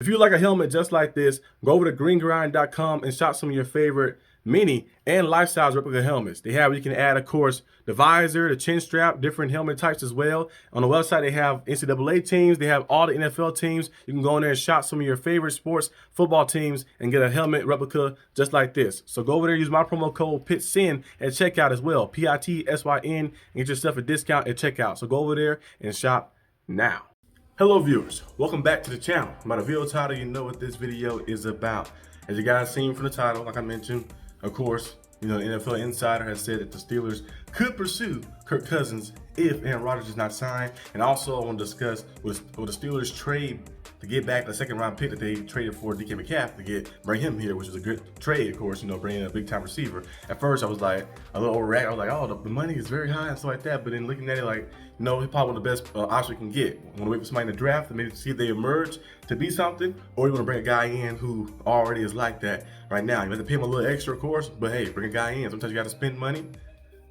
If you like a helmet just like this, go over to greengrind.com and shop some of your favorite mini and life size replica helmets. They have, you can add, of course, the visor, the chin strap, different helmet types as well. On the website, they have NCAA teams. They have all the NFL teams. You can go in there and shop some of your favorite sports football teams and get a helmet replica just like this. So go over there, use my promo code PITSYN at checkout as well, PITSYN, and get yourself a discount at checkout. So go over there and shop now. Hello viewers, welcome back to the channel. By the video title, you know what this video is about. As you guys seen from the title, like I mentioned, of course, the NFL Insider has said that the Steelers could pursue Kirk Cousins if Aaron Rodgers is not signed. And also I want to discuss will the Steelers trade to get back the second round pick that they traded for DK Metcalf to bring him here, which is a good trade, of course, bringing in a big time receiver. At first I was like a little overreacted. I was like, oh, the money is very high and stuff like that. But then looking at it like, he's probably one of the best options we can get. Want to wait for somebody in the draft and maybe see if they emerge to be something, or you want to bring a guy in who already is like that right now. You have to pay him a little extra, of course, but hey, bring a guy in. Sometimes you got to spend money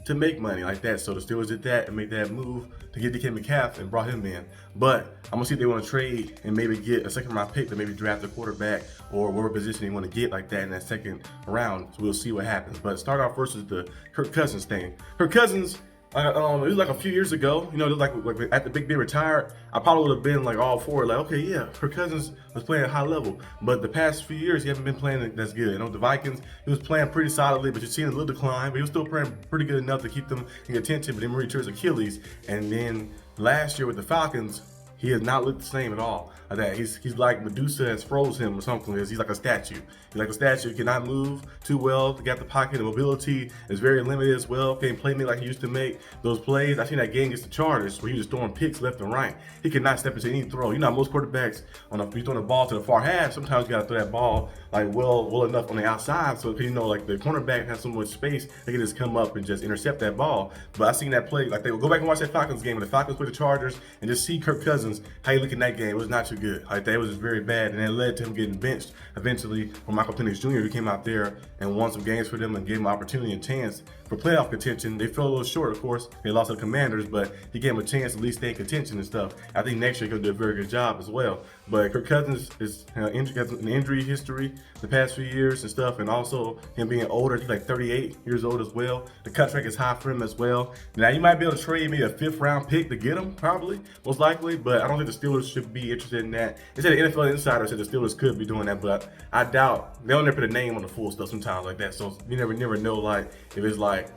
to make money like that. So the Steelers did that and made that move to get DK Metcalf and brought him in. But I'm gonna see if they want to trade and maybe get a second round pick to maybe draft a quarterback or whatever position they want to get like that in that second round. So we'll see what happens. But start off first with the Kirk Cousins thing. Kirk Cousins, it was like a few years ago, it was like after Big Ben retired, I probably would have been like all for it, like, okay, yeah, Kirk Cousins was playing at a high level. But the past few years, he hasn't been playing that's good. The Vikings, he was playing pretty solidly, but you're seeing a little decline, but he was still playing pretty good enough to keep them in attention. But then he tears Achilles, and then last year with the Falcons, he has not looked the same at all. He's like Medusa has froze him or something. He's like a statue. He's like a statue. He cannot move too well. He got the pocket. The mobility is very limited as well. Can't play me like he used to make those plays. I seen that game against the Chargers where he was throwing picks left and right. He cannot step into any throw. Most quarterbacks, if you're throwing the ball to the far half, sometimes you got to throw that ball like well enough on the outside. So like the cornerback has so much space, they can just come up and just intercept that ball. But I seen that play. Like, they will go back and watch that Falcons game when the Falcons played the Chargers and just see Kirk Cousins, how he look in that game. It was not too good. Like, that was just very bad, and it led to him getting benched eventually for Michael Penix Jr., who came out there and won some games for them and gave him an opportunity and chance for playoff contention. They fell a little short, of course. They lost to the Commanders, but he gave him a chance to at least stay in contention and stuff. I think next year he'll do a very good job as well. But Kirk Cousins has an injury history the past few years and stuff, and also him being older. He's like 38 years old as well. The contract is high for him as well. Now, you might be able to trade maybe a 5th round pick to get him, probably, most likely, but I don't think the Steelers should be interested in that. They said the NFL Insider said the Steelers could be doing that, but I doubt. They'll never put a name on the full stuff sometimes like that, so you never know, like, if it's like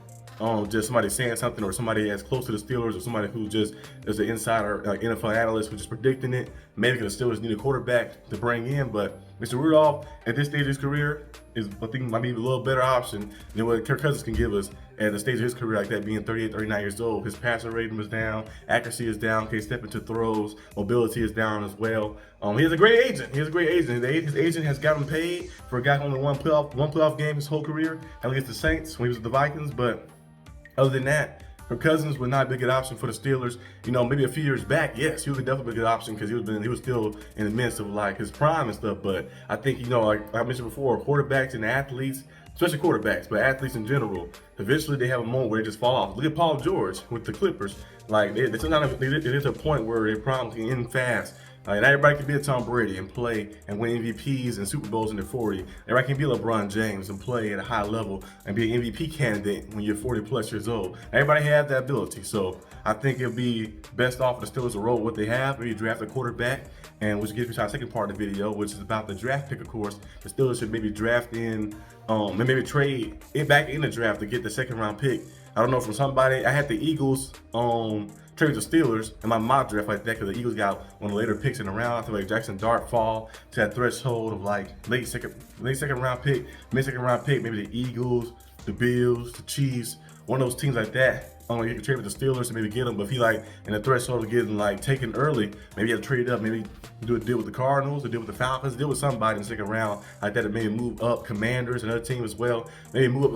just somebody saying something, or somebody as close to the Steelers, or somebody who just is an insider, like NFL analyst, who's just predicting it. Maybe because the Steelers need a quarterback to bring in, but Mr. Rudolph at this stage of his career is, I think, might be a little better option than what Kirk Cousins can give us at the stage of his career like that, being 38, 39 years old. His passer rating was down, accuracy is down, can't step into throws, mobility is down as well. He has a great agent. His agent has got him paid for a guy who only won one playoff game his whole career, against the Saints when he was with the Vikings. But other than that, Kirk Cousins would not be a good option for the Steelers. Maybe a few years back, yes, he would definitely be a good option because he was still in the midst of like his prime and stuff. But I think, like I mentioned before, quarterbacks and athletes, especially quarterbacks, but athletes in general, eventually they have a moment where they just fall off. Look at Paul George with the Clippers. Like, sometimes it is a point where their problems can end fast. And everybody can be a Tom Brady and play and win MVPs and Super Bowls in their 40. Everybody can be LeBron James and play at a high level and be an MVP candidate when you're 40 plus years old. Everybody has that ability. So I think it'll be best off for the Steelers to roll what they have, maybe draft a quarterback, and which gets me to our second part of the video, which is about the draft pick, of course. The Steelers should maybe draft in, and maybe trade it back in the draft to get the second round pick. I don't know, from somebody. I had the Eagles trade with the Steelers in my mock draft like that, because the Eagles got one of the later picks in the round. I feel like Jackson Dart fall to that threshold of like late second round pick, mid-second round pick, maybe the Eagles, the Bills, the Chiefs, one of those teams like that. You can trade with the Steelers and maybe get them, but if he like in the threshold of getting like taken early, maybe you have to trade up, maybe do a deal with the Cardinals, a deal with the Falcons, deal with somebody in the second round like that, and maybe move up Commanders, another team as well. Maybe move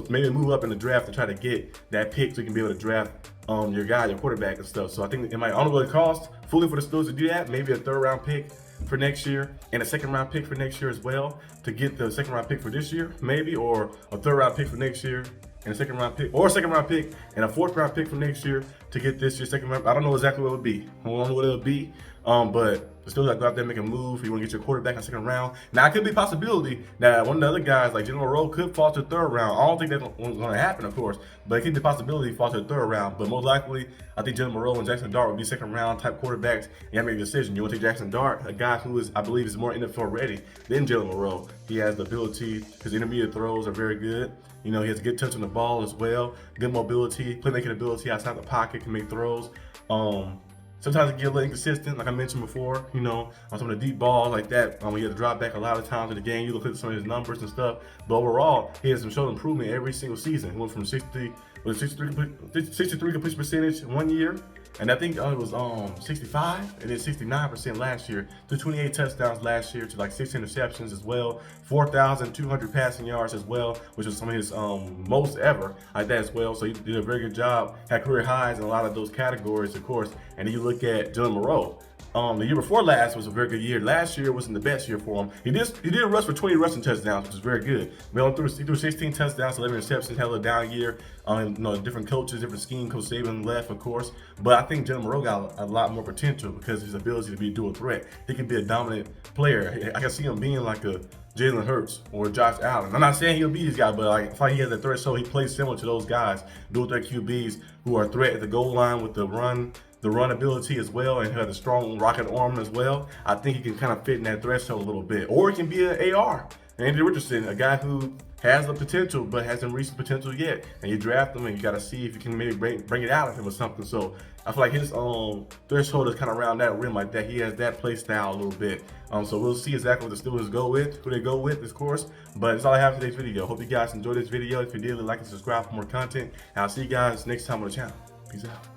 up in the draft to try to get that pick so you can be able to draft your guy, your quarterback and stuff. So I think it might, I don't know what it costs fully for the Steelers to do that. Maybe a 3rd round pick for next year and a 2nd round pick for next year as well to get the 2nd round pick for this year, maybe, or a 3rd round pick for next year and a 2nd round pick, or a 2nd round pick and a 4th round pick for next year to get this year's 2nd round. I don't know exactly what it would be. I don't know what it would be, but The Steelers got to go out there and make a move. You want to get your quarterback in the second round. Now, it could be a possibility that one of the other guys, like Jalen Monroe, could fall to the third round. I don't think that's going to happen, of course, but it could be a possibility he falls to the third round. But most likely, I think Jalen Monroe and Jackson Dart would be second round type quarterbacks. You have to make a decision. You want to take Jackson Dart, a guy who is, I believe, is more NFL ready than Jalen Monroe. He has the ability, his intermediate throws are very good. You know, he has a good touch on the ball as well, good mobility, playmaking ability outside the pocket, can make throws. Sometimes it get a little inconsistent, like I mentioned before, you know, on some of the deep balls like that. When he had to drop back a lot of times in the game, you look at some of his numbers and stuff. But overall, he has shown improvement every single season. He went from 63 completion percentage one year, and I think it was 65, and then 69% last year, to 28 touchdowns last year, to like 6 interceptions as well, 4,200 passing yards as well, which was some of his most ever like that as well. So he did a very good job, had career highs in a lot of those categories, of course. And then you look at Jalen Monroe. The year before last was a very good year. Last year wasn't the best year for him. He did rush for 20 rushing touchdowns, which is very good. He threw 16 touchdowns, 11 interceptions, had a down year. You know, different coaches, different scheme. Coach Saban left, of course. But I think Jalen Monroe got a lot more potential because of his ability to be a dual threat. He can be a dominant player. I can see him being like a Jalen Hurts or Josh Allen. I'm not saying he'll be these guys, but like, I feel like he has a threat, so he plays similar to those guys, dual threat QBs who are a threat at the goal line with the run ability as well, and has a strong rocket arm as well. I think he can kind of fit in that threshold a little bit. Or he can be an AR, Andy Richardson, a guy who has the potential but hasn't reached the potential yet. And you draft him and you got to see if you can maybe bring it out of him or something. So I feel like his threshold is kind of around that rim like that. He has that play style a little bit. So we'll see exactly what the Steelers go with, who they go with, of course. But that's all I have for today's video. Hope you guys enjoyed this video. If you did, like and subscribe for more content. And I'll see you guys next time on the channel. Peace out.